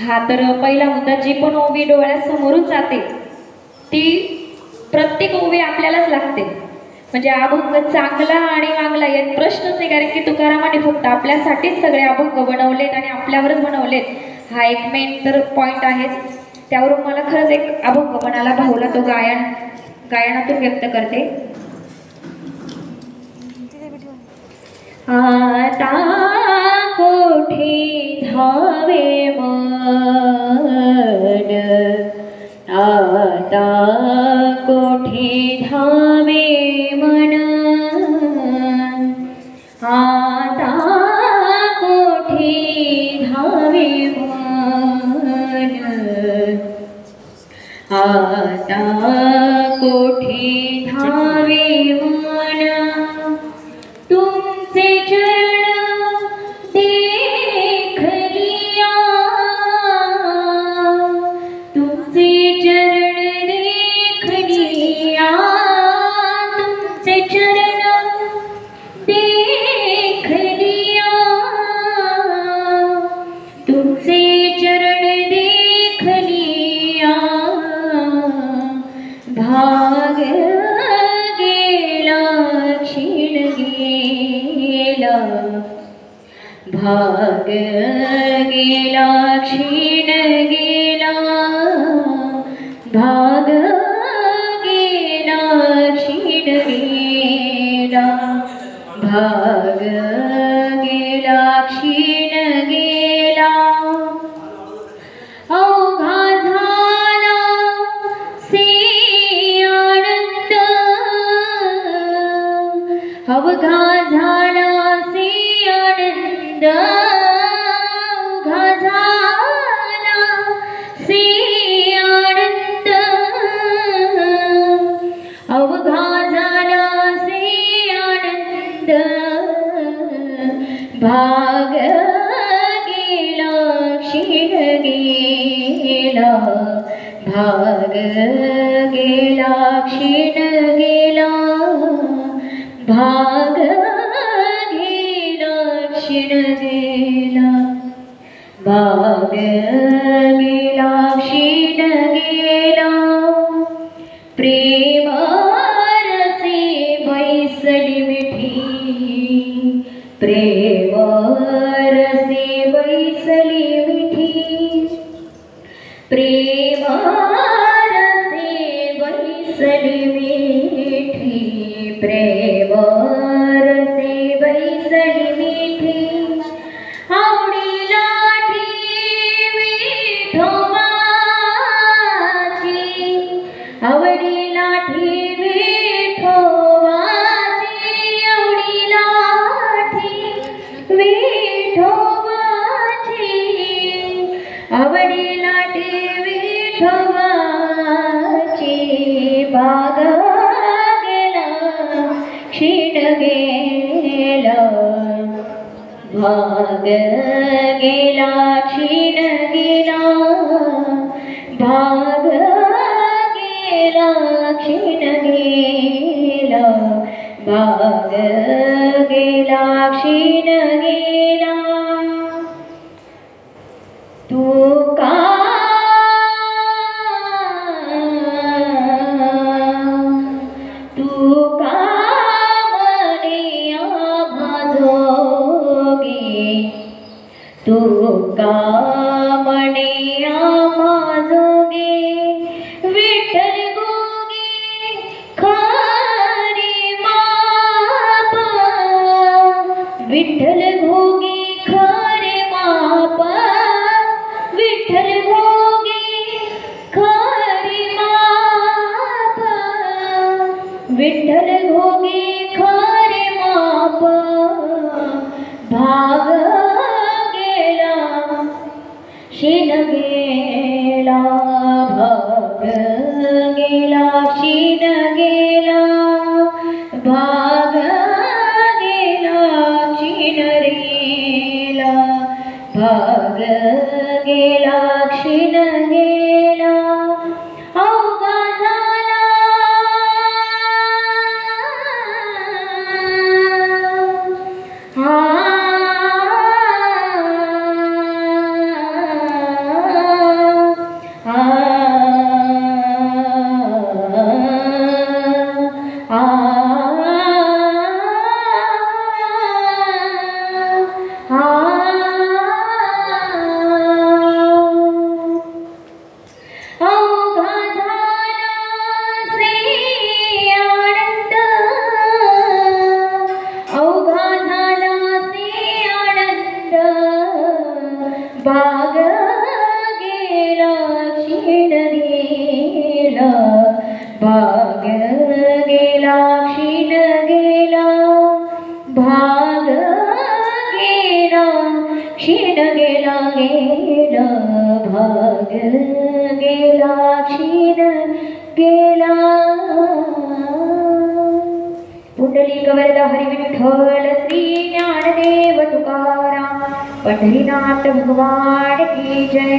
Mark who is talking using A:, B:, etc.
A: हा तर पहिला मुद्दा, जी पण ओवी डोळ्यासमोरून जाते ती प्रत्येक ओवी आपल्यालाच लागते. म्हणजे अभंग चांगला आणि वांगला यात प्रश्नच नाही, कारण की तुकारामाने फक्त आपल्यासाठीच सगळे अभंग बनवलेत आणि आपल्यावरच बनवलेत. हा एक मेन तर पॉइंट आहेच. त्यावरून मला खरंच एक अभंग मनाला भावला, तो गायनातून व्यक्त करते. आता कोठे धावे मन, आता कोठे धावे मन, आता कोठे धावे मन, आता कोठे धावे मन, तुमचे चरण देख लिया, तुमचे चरण देख लिया, तुमचे चरण देख लिया, तुमचे चरण देख लिया, भाग गेला क्षीण गेला, भाग गेला क्षीण गेला, भाग गेला क्षीण गेला, भाग गेला क्षीण गेला, अवघा झाला से आनंद, अवघा झाला से आनंद, अवघा झाला से आनंद, अवघा झाला से आनंद, भाग गेला क्षीण गेला, भाग गेला क्षीण गेला, भाग गेला क्षीण गेला, भाग गेला क्षीण गेला, प्रेम रसे बैसली मिठी, प्रेम रसे बैसली मिठी, प्रेम रसे बैसली मिठी, प्रेम रसे बैसली मिठी, आवडीला ठेवी ठोवाची, आवडीला ठेवी ठोवाची, आवडीला ठेवी ठोवाची, आवडीला ठेवी ठोवाची, भाग गेला क्षीण गेला, भाग गेला क्षीण गेला, भाग गेला क्षीण गेला, भाग गेला क्षीण गेला, तू का तू का म्हणे माझोगे, तू का म्हणे माझोगे, विठ्ठल गोगे खरे माप, विठ्ठल गोगे खरे माप, विठ्ठल गोगे खरे माप, विठ्ठल गोगे खरे माप, भाग गेला क्षीण गेला, भाग गेला क्षीण गेला, भाग गेला क्षीण गेला, भाग गेला क्षीण गेला, अवघा झाला हा गेला, भाग गेला क्षीण गेला, भाग गेला क्षीण गेला, गेला भाग गेला क्षीण गेला. पुंडलिक वरदा हरी विठ्ठल श्री ज्ञानदेव तुकाराम पंढरीनाथ भगवान की जय.